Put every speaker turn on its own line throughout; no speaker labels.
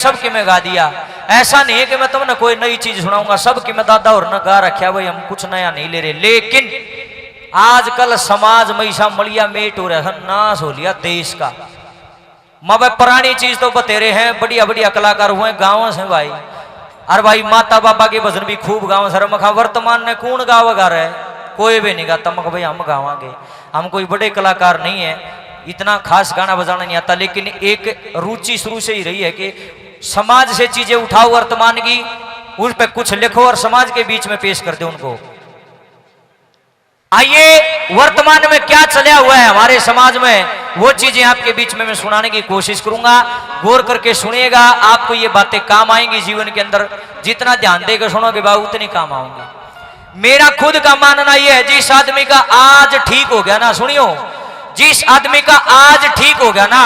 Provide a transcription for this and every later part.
सबकी मैं गा दिया। ऐसा नहीं है कि मैं तुमने कोई नई चीज सुनाऊंगा, सबकी मैं दादा और न गा रखा भाई, हम कुछ नया नहीं ले रहे। लेकिन आजकल समाज में ऐसा मलिया मेट हो रहा है, नाश हो लिया देश का। मैं पुरानी चीज तो बतेरे हैं, बढ़िया बढ़िया कलाकार हुए गाँव से भाई। अरे भाई माता बाबा के भजन भी खूब गाँव सर मखा। वर्तमान में कौन गावा गा रहा है? कोई भी नहीं गाता। मख भाई हम गावांगे, हम कोई बड़े कलाकार नहीं है, इतना खास गाना बजाना नहीं आता। लेकिन एक रुचि शुरू से ही रही है कि समाज से चीजें उठाओ वर्तमान की, उस पर कुछ लिखो और समाज के बीच में पेश कर दो उनको। आइए वर्तमान में क्या चला हुआ है हमारे समाज में, वो चीजें आपके बीच में मैं सुनाने की कोशिश करूंगा। गौर करके सुनिएगा, आपको ये बातें काम आएंगी जीवन के अंदर। जितना ध्यान देकर सुनोगे बाबू उतनी काम आऊंगी। मेरा खुद का मानना यह है, जिस आदमी का आज ठीक हो गया ना, सुनियो, जिस आदमी का आज ठीक हो गया ना,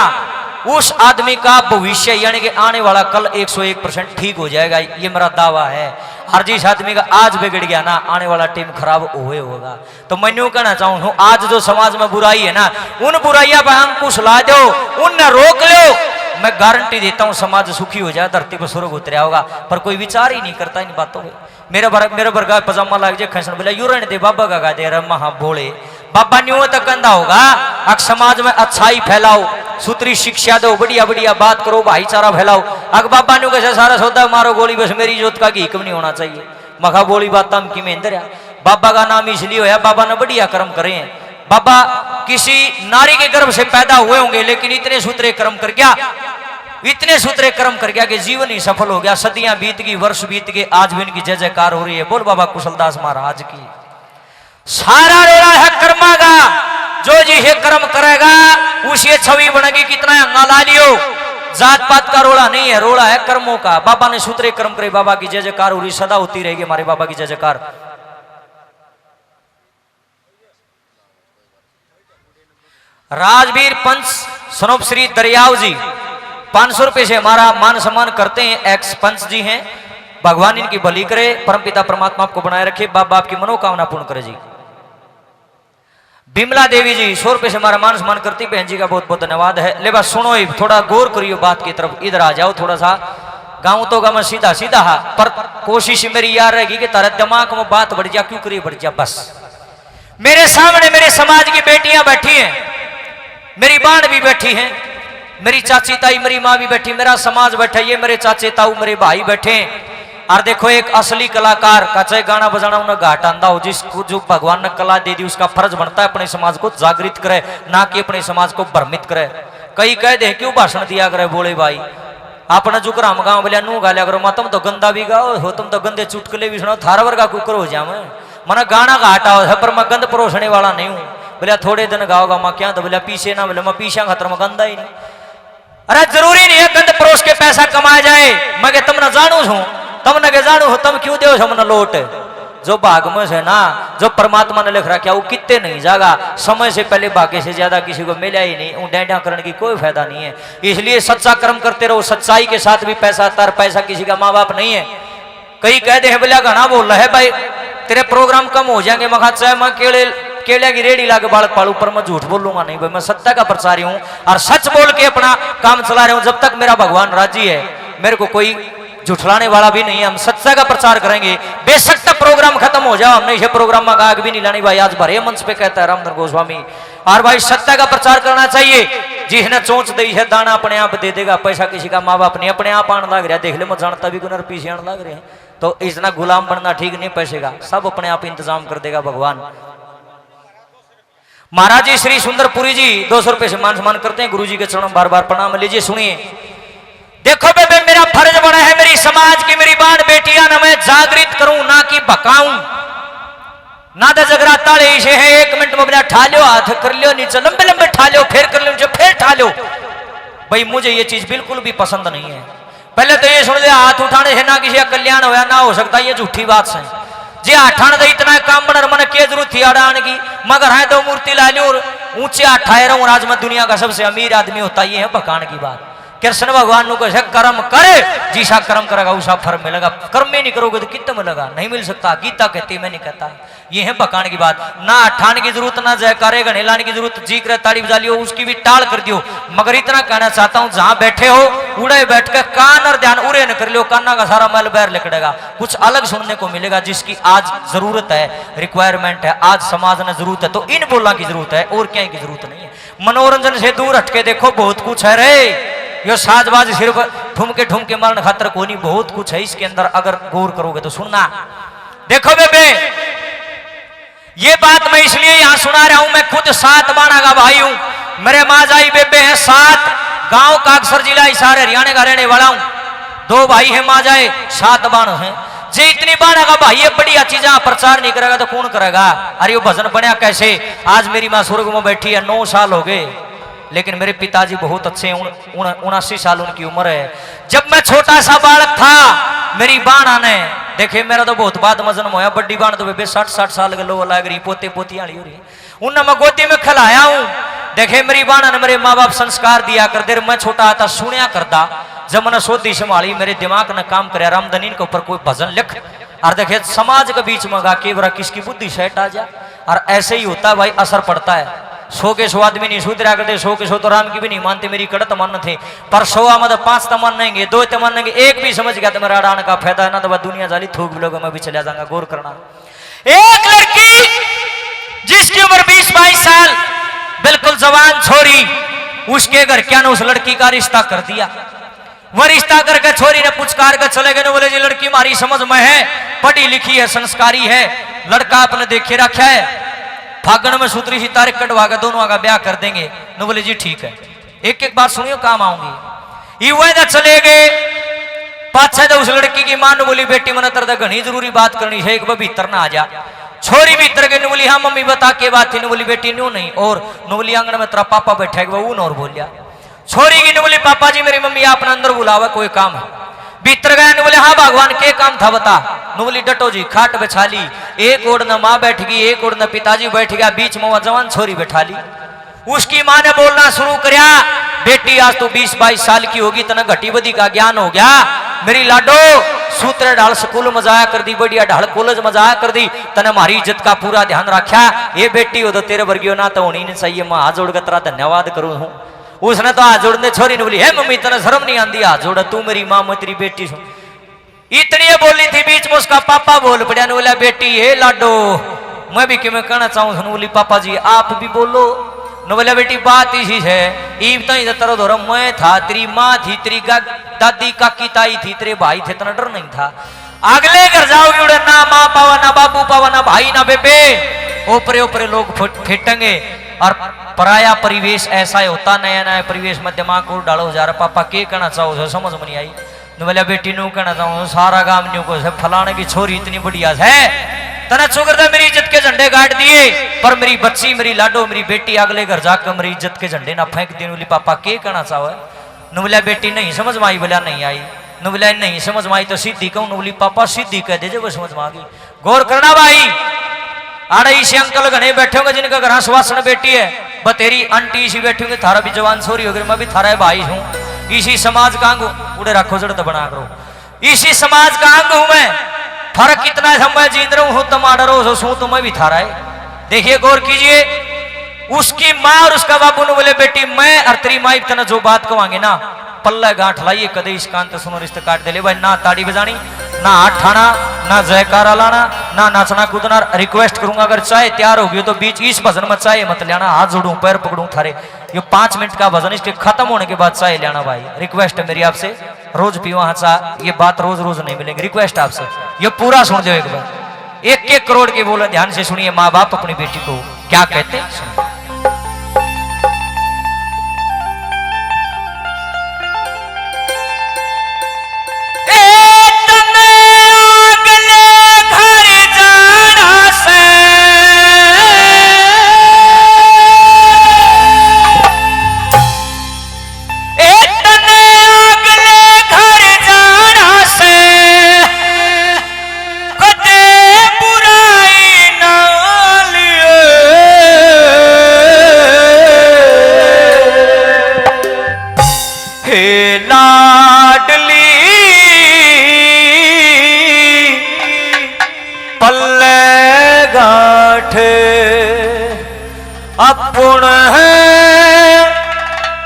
उस आदमी का भविष्य यानी कि आने वाला कल 101% ठीक हो जाएगा, ये मेरा दावा है। और जिस आदमी का आज बिगड़ गया ना, आने वाला टाइम खराब हुए होगा। तो मैं यूं कहना चाहूँ, आज जो समाज में बुराई है ना, उन बुराइयां पर अंकुश ला दो, उन्हें रोक लो। मैं गारंटी देता हूँ समाज सुखी हो जाए, धरती पर स्वर्ग उतरा होगा। पर कोई विचार ही नहीं करता इन बातों में। मेरे वर्गा पजामा लग जाए खैसन बोला यूरण दे बाबा का गा दे रहा महा बोले बाबा न्यू तक कंधा होगा। अक समाज में अच्छाई फैलाओ, सूत्री शिक्षा दो, बढ़िया बढ़िया बात करो, भाईचारा फैलाओ। अक बाबा न्यू कैसे सारा सौदा मारो गोली, बस मेरी जोत का घी कम नहीं होना चाहिए। मखा बोली बात तम की में इंदर बाबा का नाम इसलिए होया, बाबा ने बढ़िया कर्म करे हैं। बाबा किसी नारी के गर्भ से पैदा हुए होंगे, लेकिन इतने सूत्रे कर्म कर गया, इतने सूत्रे कर्म कर गया कि जीवन ही सफल हो गया। सदियां बीत गई, वर्ष बीत गए, आज भी इनकी जय जयकार हो रही है। बोल बाबा कुशलदास महाराज की। सारा रोड़ा है कर्मा का, जो जिसे कर्म करेगा उसे छवि बनेगी। कितना अंगा लियो, जात पात का रोड़ा नहीं है, रोड़ा है कर्मों का। बाबा ने सूत्रे कर्म करे, बाबा की जय जयकार हो रही, सदा होती रहेगी हमारे बाबा की जय जयकार। राजवीर पंच सनोप श्री दरियाव जी 500 रुपए से हमारा मान सम्मान करते हैं। एक्स पंच जी हैं, भगवान इनकी भली करे, परमपिता परमात्मा आपको बनाए रखे, बाप बाप की मनोकामना पूर्ण करे जी। बिमला देवी जी 100 रुपए से हमारा मान सम्मान करती, बहन जी का बहुत बहुत धन्यवाद है। ले बस सुनो, थोड़ा गौर करियो बात की तरफ, इधर आ जाओ थोड़ा सा। गाँव तो मैं सीधा सीधा हा, पर कोशिश मेरी यार रहेगी कि तारा दिमाग में बात बढ़ जा, क्यों करिए बढ़ जा। बस मेरे सामने मेरे समाज की बेटियां बैठी हैं, मेरी बाण भी बैठी हैं, मेरी चाची ताई मेरी माँ भी बैठी, मेरा समाज बैठा, ये मेरे चाचे ताऊ मेरे भाई बैठे। और देखो एक असली कलाकार का चाहे गाना बजाना उन्हें घाट आंदा हो, जिसको जो भगवान ने कला दे दी उसका फर्ज बनता है अपने समाज को जागृत करे, ना कि अपने समाज को भ्रमित करे। कई कह दे क्यों भाषण दिया करे, बोले भाई अपना जुकर हम गाँव बोलिया नू गा लिया करो, तुम तो गंदा भी गाओ हो, तुम तो गंदे चुटकले भी सुनाओ, थारा वर्गा कुकर हो जाए। मना गाना घाटा हो, पर मैं गंद परोसने वाला नहीं हूँ। बोलिया थोड़े दिन गाओगा मैं क्या, तो बोलिया पीछे ना, बोले मैं पीछे खतर में गंदा ही नहीं। अरे जरूरी नहीं है गंद परोस के पैसा कमाया जाए, मैं तुमने जानू हूं, तुमने के जानू हो, तुम क्यों दो हमने लोट। जो भाग में से ना, जो परमात्मा ने लिख रखा वो कितने नहीं जागा। समय से पहले भाग्य से ज्यादा किसी को मिला ही नहीं, उन डेंडा करने की कोई फायदा नहीं है। इसलिए सच्चा कर्म करते रहो, सच्चाई के साथ भी पैसा आता है, पैसा किसी का माँ बाप नहीं है। कई कहते हैं बोलिया घना बोल रहा है भाई, तेरे प्रोग्राम कम हो जाएंगे। मैं चाहे मैं केले की रेडी लाके बालक पालू, पर मैं झूठ बोलूंगा नहीं भाई, मैं सत्य का प्रचारी हूं और सच बोल के अपना काम चला रहा हूं। जब तक मेरा भगवान राजी है, मेरे को कोई झुठलाने वाला भी नहीं है। हम सत्य का प्रचार करेंगे, बेशक तक प्रोग्राम खत्म हो जाओ, हमने इसे प्रोग्राम में आग भी नहीं लानी भाई। आज भरे मंच पे कहता है रामधन गोस्वामी, और भाई सत्य का प्रचार करना चाहिए। जिसने चोंच दी है दाना अपने आप दे देगा, पैसा किसी का माँ बाप नहीं, अपने आप आने लग रहा। देख ले मैं जानता भी गुनर पीछे आने लग रहे हैं, तो इतना गुलाम बनना ठीक नहीं पैसे का, सब अपने आप इंतजाम कर देगा भगवान। महाराज जी श्री सुंदरपुरी जी 200 रुपए से मान सम्मान करते हैं, गुरु जी के चरणों बार बार प्रणाम लीजिए। सुनिए, देखो बेबे मेरा फर्ज बना है मेरी समाज की मेरी बाण बेटियां ना मैं जागृत करूं, ना कि भकाऊं, ना तो जगराता ले इसे है 1 मिनट में बना ठा लो, हाथ कर लो नीचे, लंबे लंबे ठा लो, फिर कर लो नीचे, फिर ठा लो। भाई मुझे ये चीज बिल्कुल भी पसंद नहीं है। पहले तो ये सुन ले, हाथ उठाने से ना किसी का कल्याण होया ना हो सकता, ये झूठी बात है। जे आठान दे इतना काम बना मन के जरूरत थी आड़ान की, मगर है दो मूर्ति ला ली और ऊंचे आठाए रहूं। आज मैं दुनिया का सबसे अमीर आदमी होता, ये है भकान की बात। कृष्ण भगवान नु कहे कर्म करे, जिसा कर्म करेगा उसा फल मिलेगा। कर्म में नहीं करोगे तो कितना मिलेगा, नहीं मिल सकता। गीता कहती, मैं नहीं कहता। ये है भकान की बात। ना ठान की जरूरत, ना जयकारे घने लाने की जरूरत। जी करे ताड़ी बजा लियो, उसकी भी टाल कर दियो। मगर इतना कहना चाहता हूं, जहां बैठे हो उड़े बैठ के कान और ध्यान उड़े न कर लियो, काना का सारा मैल बैर लिकड़ेगा। कुछ अलग सुनने को मिलेगा जिसकी आज जरूरत है, रिक्वायरमेंट है, आज समाज ने जरूरत है। तो इन बोलना की जरूरत है, और क्या की जरूरत नहीं है। मनोरंजन से दूर हटके देखो, बहुत कुछ है रे। यो साजबाज सिर्फ ठुमके मरण खातर को नहीं, बहुत कुछ है इसके अंदर। अगर गौर करोगे तो सुनना। देखो बेबे, ये बात मैं इसलिए यहां सुना रहा हूं, मैं खुद 7 बाणा का भाई हूं। मेरे माँ जाई बेबे हैं 7, गांव काकसर जिला हिसार हरियाणा का रहने वाला हूं। 2 भाई हैं माँ जाए, 7 बाण हैं। जे इतनी बाणा का भाई है, बढ़िया चीजा प्रचार नहीं करेगा तो कौन करेगा। अरे वो भजन बनया कैसे। आज मेरी माँ स्वर्ग में बैठी है, 9 साल हो गए, लेकिन मेरे पिताजी बहुत अच्छे हैं। 79 साल उनकी उम्र है। जब मैं छोटा सा बालक था, मेरी बाणा ने देखे, मेरा तो बहुत बाद मजन होया। बड़ी बाण तो बेबे 60 साल के लोग लाग रही, पोते पोती आली हो रही। उन्हें मैं गोदी में खिलाया हूं। देखे मेरी बाणा ने मेरे माँ बाप संस्कार दिया कर देर। मैं छोटा था, सुनिया करता। जब मैंने सोधी संभाली, मेरे दिमाग ने काम करे, रामधनी के ऊपर कोई भजन लिख और देखे समाज के बीच में गा के बरा किसकी बुद्धि सेट आ जा। और ऐसे ही होता है भाई, असर पड़ता है। 100 के 100 आदमी नहीं सुधरा करते, 100 के 100 तो राम की भी नहीं मानते। मेरी कड़त मान थे, पर 100 मतलब 5 तो मानेंगे, 2 तो मानेंगे, 1 भी समझ गया तो मेरा अड़ाने का फायदा है ना। तो दुनिया जाली थूक भी लोग, मैं भी चला जाऊंगा। गौर करना, एक लड़की जिसकी उम्र 20-22 साल, बिल्कुल जवान छोरी, उसके घर क्या ने उस लड़की का रिश्ता कर दिया। वह रिश्ता करके छोरी ने पुचकार कर चले गए। बोले जी लड़की हमारी समझ में है, पढ़ी लिखी है, संस्कारी है, लड़का आपने देखे रखा है, फागण में सूत्री सी तारीख कटवा के दोनों का ब्याह कर देंगे। नो बोले जी ठीक है। एक बात सुनियो, काम आऊंगी। ये चले गए। पाछे तो उस लड़की की मां ने बोली, बेटी मन तर घनी जरूरी बात करनी है, एक बार भीतर ना आ जा। छोरी भीतर गई, बोली हाँ मम्मी बता के बात थी। बोली बेटी न्यू नहीं। और बोली आंगन में तेरा पापा बैठा है, वो और बोलिया। छोरी की बोली पापा जी मेरी मम्मी आपने अंदर बुलावा, कोई काम है। भीतर गया, बोले हाँ भगवान के काम था बता। बोली डटो जी, खाट बिछा ली, एक ओर न माँ बैठ गई, एक ओर न पिताजी बैठ गया, बीच में वो जवान छोरी बैठा ली। उसकी माँ ने बोलना शुरू करया, बेटी आज तो 20-22 साल की होगी, तना घटी बदी का ज्ञान हो गया। मेरी लाडो सूत्र ढाल स्कूल में जाया कर दी, बढ़िया ढाल कॉलेज में जाया कर दी, तने हमारी इज्जत का पूरा ध्यान रखा। ये बेटी हो तो तेरे वर्गियो ना तो होनी नहीं चाहिए। मैं हाथ जोड़ कर तेरा धन्यवाद करूं हूं। उसने तो हाथ जोड़ने छोरी ने बोली, है मम्मी तने शर्म नहीं आती, हाथ जोड़, तू मेरी माँ, मैं तेरी बेटी सुन। इतनी बोली थी, बीच में उसका पापा बोल पड़ा। बोला बेटी हे लाडो, मैं भी क्यों कहना चाहूँ। बोली पापा जी आप भी बोलो। न बोला बेटी बात इसी है, ईब तो तेरा धर्म मैं था, तेरी माँ थी, तेरी दादी काकी ताई थी, तेरे भाई थे, तना डर नहीं था। अगले घर जाओगे उड़े, ना माँ पावा, ना बाबू पावा, ना भाई, ना बेबे, ओपरे ओपरे लोग फेटेंगे। और पराया परिवेश ऐसा ही होता, नया नया परिवेश में दिमाग को डालो जा रहा। पापा के कहना चाहो, समझ में नहीं आई। बोला बेटी न्यू कहना चाहूँ, सारा गांव न्यू को फलाने की छोरी इतनी बढ़िया है, तना शुक्र था मेरी इज्जत के झंडे गाड़ दिए। पर मेरी बच्ची, मेरी लाडो, मेरी बेटी अगले घर जाकर मेरी इज्जत के झंडे ना फेंक दी। बोली पापा के कहना चाहो। बोला बेटी नहीं समझ में आई। बोला नहीं आई। बोला नहीं समझ में आई तो सीधी कहूँ। बोली पापा सीधी कह दे, वो समझ में आ गई। गौर करना भाई, आड़े इसी अंकल घने बैठे होंगे जिनका घर सुवासन बेटी है, बतेरी आंटी इसी बैठी होंगे, थारा भी जवान छोरी होगी, मैं भी थारा भाई हूँ। इसी समाज का अंग उड़े रखो जड़ बना करो, इसी समाज का अंग हूं मैं। फर्क कितना है, मैं जींद रहा हूं, तुम डरो सो, तो मैं भी थारा है। देखिए गौर कीजिए, उसकी माँ और उसका बाबू ने बोले बेटी मैं और तेरी माँ इतना जो बात कहेंगे ना, पल्ला गांठ लाइए, कदे इस कान तो सुनो रिश्ते काट दे ले भाई। ना ताड़ी बजानी, ना हाथ ठाना, ना जयकारा लाना, ना नाचना कूदना। रिक्वेस्ट करूंगा अगर चाय तैयार होगी तो बीच इस भजन में चाय मत लेना, हाथ जोड़ू पैर पकड़ू थारे। ये 5 मिनट का भजन, इसके खत्म होने के बाद चाय लेना भाई। रिक्वेस्ट है मेरी आपसे, रोज पीवा हाँ चाय, ये बात रोज रोज नहीं मिलेगी। रिक्वेस्ट आपसे, ये पूरा सुन दो एक बार। 1-1 करोड़ के बोले, ध्यान से सुनिए। माँ बाप अपनी बेटी को क्या कहते हैं। अपुण है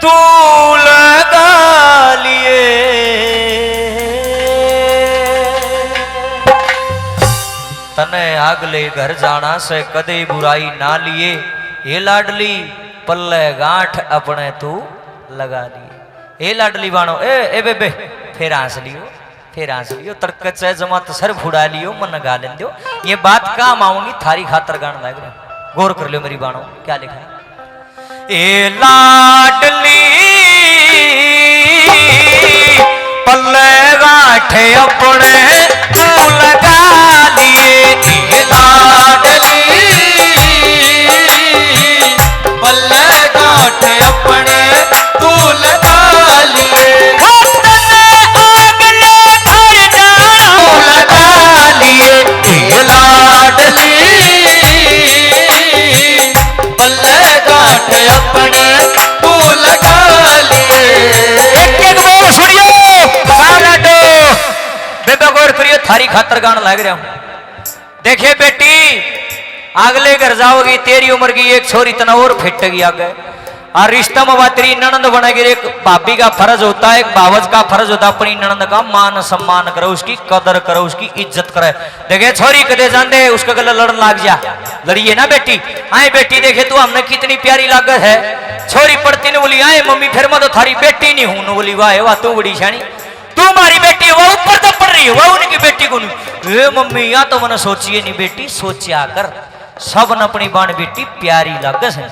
तू लगा लिए, तने आगले घर जाना से कदे बुराई ना लिए, ये लाडली पल्ले गांठ अपने तू लगा लिए। ए लाडली बाणो ए बेबे फिर हंस लियो, फिर हंस लियो, तड़क से जमा तो सर फुड़ा लियो, मन गा लें दो। ये बात काम आऊंगी थारी खातर गान लग रहा, गौर कर लियो मेरी बाणो क्या लिखा है। ए लाडली पल्ले गांठ अपने तू लगा लिए, ए लाडली
पल्ले गांठ अपने तू लगा लिए,
थारी खातर गान लग रहा हूं। देखिए बेटी अगले घर जाओगी, तेरी उम्र की एक छोरी तना और फिट गई आगे, और रिश्ता में तेरी ननंद बनेगी। एक भाभी का फर्ज होता है, एक बावज का फर्ज होता है अपनी ननंद का मान सम्मान करो, उसकी कदर करो, उसकी इज्जत करे। देखे छोरी कदे जाने उसका गला लड़न लाग जा, लड़िए ना बेटी। आए बेटी देखे तू हमने कितनी प्यारी लागत है। छोरी पढ़ती ने बोली आए मम्मी फिर मैं तो थारी बेटी नहीं हूं। बोली वाह वाह तू बड़ी शानी, तू हमारी बेटी वो ऊपर तो पढ़ रही है, वह उनकी बेटी को नहीं। ए मम्मी या तो मैंने सोचिए नहीं बेटी, सोचा कर सब न अपनी बाण बेटी प्यारी लागस है।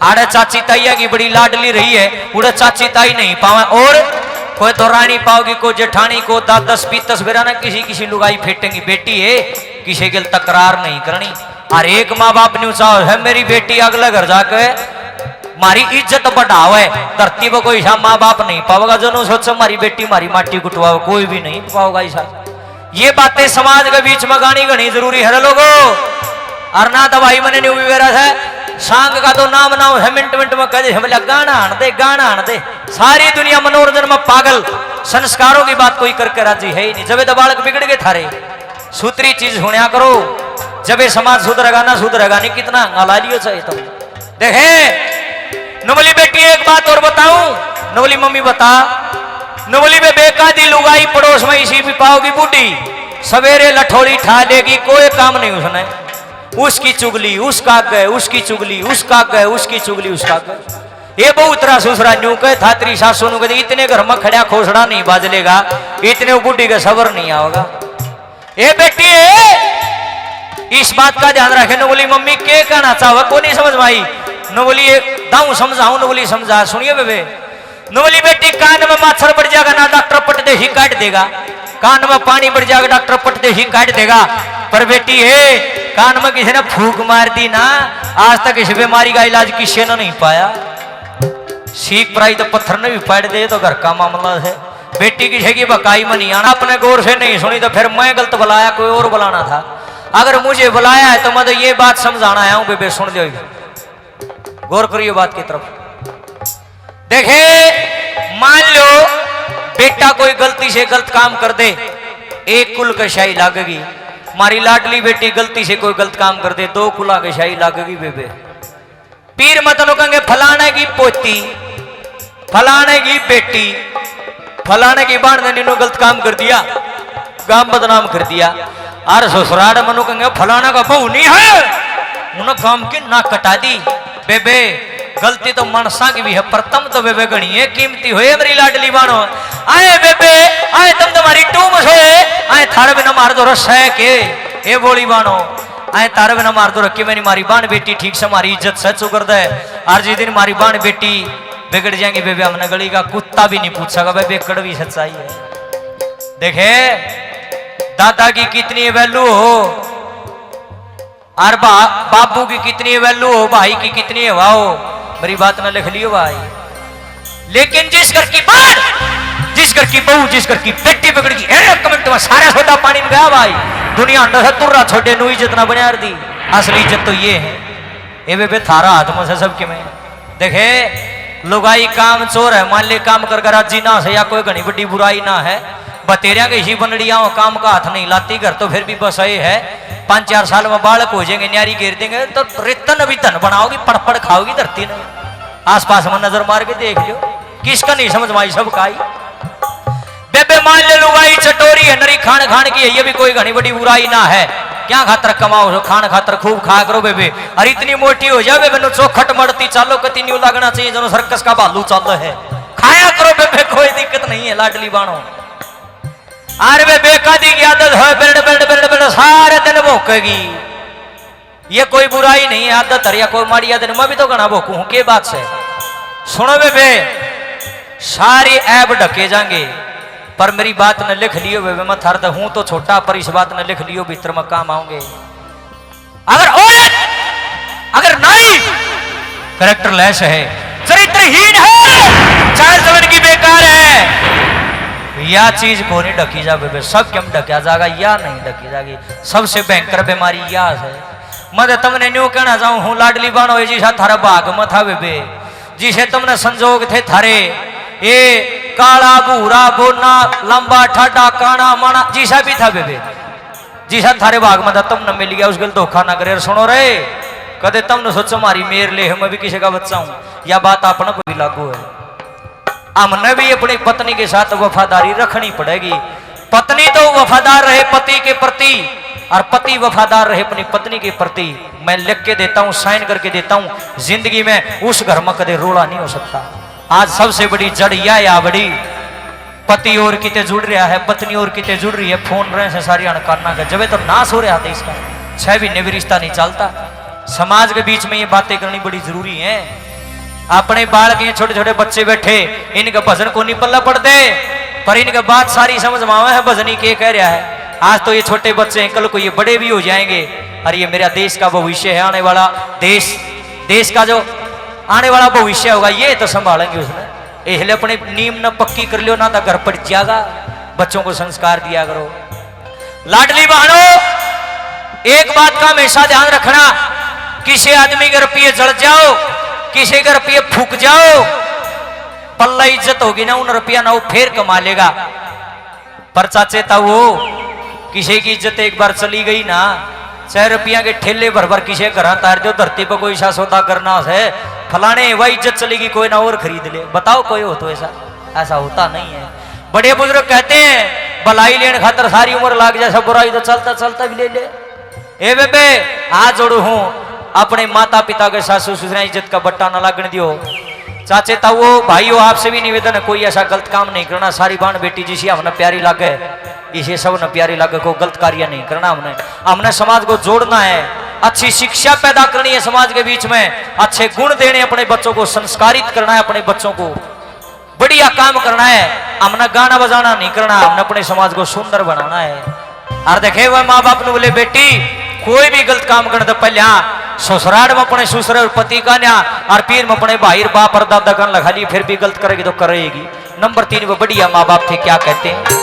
आड़े चाची ताइया की बड़ी लाडली रही है, उड़े चाची ताई नहीं पावे, और कोई तो रानी पाओगी, कोई जेठानी को दादस पीतस बेराना किसी किसी लुगाई फेटेंगी। बेटी है किसी के तकरार नहीं करनी, और एक माँ बाप ने चाहो है मेरी बेटी अगले घर जाके मारी इज्जत बढ़ावे। धरती पर कोई ऐसा माँ बाप नहीं पाओगा जो सोच मारी बेटी मारी माटी कुटवाओ, कोई भी नहीं पाओगा ऐसा। ये बातें समाज के बीच में गानी गणी जरूरी है लोगों। और ना दवाई मैंने नहीं हुई है, सांग का तो नाम ना है, मिनट मिनट में कहे हम गाना आन दे, गाना आन दे। सारी दुनिया मनोरंजन में पागल, संस्कारों की बात कोई करके राजी है ही नहीं। जब बालक बिगड़ गए थारे, सूत्री चीज होने करो, जब समाज सुधरेगा ना सुधरेगा नहीं। कितना हंगा लियो चाहिए तुम। देखे नवली बेटी एक बात और बताऊं, नवली मम्मी बता, नवली में बेकादी लुगाई पड़ोस में इसी भी पाओगी बूढ़ी, सवेरे लठोड़ी ठा लेगी, कोई काम नहीं उसने। उसकी चुगली उसका गए, उसकी चुगली उसका गए, उसकी चुगली उसका गए। ये बहुत तरह ससुरा न्यू कहे थात्री सासू नु कहे इतने घर में खड़ा खोसड़ा नहीं बाजलेगा, इतने बूढ़ी का सबर नहीं आओगा। ये बेटी इस बात का ध्यान रखे। न बोली मम्मी के कहना चाहो को नहीं समझ में आई, न बोली दाऊ समझाऊ, न बोली समझा। सुनिए बेबे, न बोली बेटी कान में मच्छर बढ़ जाएगा ना डॉक्टर पट दे ही काट देगा, कान में पानी बढ़ जाएगा डॉक्टर पट दे ही काट देगा। पर बेटी है कान में किसी ने फूक मार दी ना, आज तक इस बीमारी का इलाज किसी ने नहीं पाया। सीख पराई तो पत्थर ने भी पाड़ दे तो घर का मामला है। बेटी की छेगी बकाई में नहीं आना, अपने गौर से नहीं सुनी तो फिर मैं गलत बुलाया, कोई और बुलाना था। अगर मुझे बुलाया है तो मैं तो ये बात समझाना आया हूं बेबे, सुन लो गौर करिए बात की तरफ। देखे मान लो बेटा कोई गलती से गलत काम कर दे, एक कुल का शाही लागेगी। मारी लाडली बेटी गलती से कोई गलत काम कर दे, दो कुला की शाही लागेगी बेबे। पीर मतलब कहेंगे फलाने की पोती, फलाने की बेटी, फलाने की बाण ने गलत काम कर दिया, गांव बदनाम कर दिया। और ससुराल मनु कहेंगे फलाना का बहू नहीं है, उन्होंने काम की नाक कटा दी। बेबे गलती तो मनसा की भी है, पर तुम तो बेबे गणी है कीमती हो मेरी लाडली बाणो। आए बेबे आए तुम तुम्हारी टूम सोए, आए थारे बिना मार दो रस है के ए बोली बाणो, आए तारे बिना मार दो रखी मैंने मारी बाण बेटी ठीक से हमारी इज्जत सच कर दे। और जिस दिन मारी बाण बेटी बिगड़ जाएंगी बेबे, हमने गली का कुत्ता भी नहीं पूछेगा बेबे, कड़वी सच्चाई है। देखे दादा की कितनी वैल्यू हो, और बाबू की कितनी वैल्यू हो, भाई की कितनी हवा हो, मेरी बात ना लिख लियो भाई। लेकिन जिस घर की बात, जिस घर की बहू, जिस घर की बेटी बिगड़ गई, एक मिनट में सारा सोदा पानी में गया भाई। दुनिया अंडा से तुर्रा छोटे नु इज्जत ना बना दी। असली इज्जत तो ये है, ये बेबे थारा हाथ में से सबके में। देखे लुगाई काम चोर है, मान ले काम कर राजी ना से या कोई घनी बड़ी बुराई ना है, बतेरिया के ही बनड़िया काम का हाथ नहीं लाती, घर तो फिर भी बस ये है 5-4 साल में बालक हो जाएंगे, न्यारी घेर देंगे तो रितन भी धन बनाओगी, पड़ खाओगी धरती ने। आसपास में नजर मार के देख लो, किसका नहीं समझ माई सब का ही। बेबे मान ले लुगाई चटोरी है, नरी खान खान की है, ये भी कोई घनी बड़ी बुराई ना है। क्या खातर कमाओ हो, खान खातर खूब खा करो बेबे। और इतनी मोटी हो जाए बेबे, चौखट मरती चालो कति न्यू लगना चाहिए जो सर्कस का भालू चालो है। खाया करो बेबे, कोई दिक्कत नहीं है, लाडली बाणो। अरे वे बेकादी की आदत है, बेड़ बेड़ बेड़ बेड़ सारे दिन भोकेगी, ये कोई बुराई नहीं है, आदत है या कोई माड़ी आदत। मैं भी तो घना भोकू हूं, के बात से सुनो बेबे, सारी ऐब ढके जाएंगे, पर मेरी बात न लिख लियो बेबे, मैं थर्द हूं तो छोटा, पर इस बात न लिख लियो, भीतर में काम आओगे। अगर औरत, अगर नारी कैरेक्टर लेस है, चरित्रहीन है, चार जवन की बेकार है, या चीज को नहीं ढकी जा बेबे, सब क्यों ढकिया जाएगा या नहीं ढकी जाएगी। सबसे भयंकर बीमारी या है। मैं तुमने न्यू कहना चाहूं हूं, लाडली बाणो जिसा थारा भाग में था बेबे, जिसे तुमने संजोग थे थारे, ये काला भूरा बोना लंबा ठाडा काना माना जिसा भी था बेबे, जिसा थारे भाग में था तुमने मिल गया, उस गल धोखा ना करे। सुनो रे, कदे तुमने सोचो मारी मेर ले, मैं भी किसी का बच्चा हूं, या बात अपना को भी लागू है। हमने भी अपनी पत्नी के साथ वफादारी रखनी पड़ेगी। पत्नी तो वफादार रहे पति के प्रति, और पति वफादार रहे अपनी पत्नी के प्रति। मैं लिख के देता हूं, साइन करके देता हूं, जिंदगी में उस घर में कदे रोड़ा नहीं हो सकता। आज सबसे बड़ी जड़ या बड़ी, पति और किते जुड़ रहा है, पत्नी और किते जुड़ रही है, फोन रहे से सारी अणकारना का जब तो नाश हो रहा था इसका, 6 महीने भी रिश्ता नहीं चलता। समाज के बीच में ये बातें करनी बड़ी जरूरी है। अपने बालक ये छोटे छोटे बच्चे बैठे, इनका भजन को नहीं पल्ला पड़ दे, पर इनका बात सारी समझ में आवा है, भजनी के कह रहा है। आज तो ये छोटे बच्चे हैं, कल को ये बड़े भी हो जाएंगे, और ये मेरा देश का भविष्य है, आने वाला देश का जो आने वाला भविष्य होगा, ये तो संभालेंगे उसने। इसलिए अपने नीम न पक्की कर लियो, ना तो घर पड़ जाएगा। बच्चों को संस्कार दिया करो। लाडली बहनों, एक बात का हमेशा ध्यान रखना, किसी आदमी के रुपये जड़ जाओ, किसी के रुपये फूक जाओ, पल्ला इज्जत होगी ना, उन रुपया ना वो फिर कमा लेगा। पर चाचे था वो, किसी की इज्जत एक बार चली गई ना, 6 रुपया के ठेले भर भर किसी घर तार दो, धरती पर कोई सा सौदा करना है, फलाने वह इज्जत चलेगी, कोई ना और खरीद ले। बताओ कोई हो तो ऐसा होता नहीं है। बड़े बुजुर्ग कहते हैं, भलाई लेने खातर सारी उम्र लाग जाए, सब बुराई तो चलता चलता भी ले ले। ए बेबे, हाथ जोड़ू हूं, अपने माता पिता के सासू ससुर इज्जत का बट्टा न लगने दियो। चाचे ताऊ भाइयों, आपसे भी निवेदन है, कोई ऐसा गलत काम नहीं करना। सारी बहन बेटी जिसे हमने प्यारी लगे, इसे सब न प्यारी लगे, को गलत कार्य नहीं करना। हमने समाज को जोड़ना है, अच्छी शिक्षा पैदा करनी है समाज के बीच में, अच्छे गुण देने, अपने बच्चों को संस्कारित करना है, अपने बच्चों को बढ़िया काम करना है। हमने गाना बजाना नहीं करना, हमने अपने समाज को सुंदर बनाना है। और देखे वह माँ बाप ने बोले, बेटी कोई भी गलत काम करने तो पहले ससुराल में अपने ससुर और पति का न्या, और फिर में अपने भाई बाप और दादा का लगा ली, फिर भी गलत करेगी तो करेगी। नंबर 3 वो बढ़िया माँ बाप थे, क्या कहते हैं,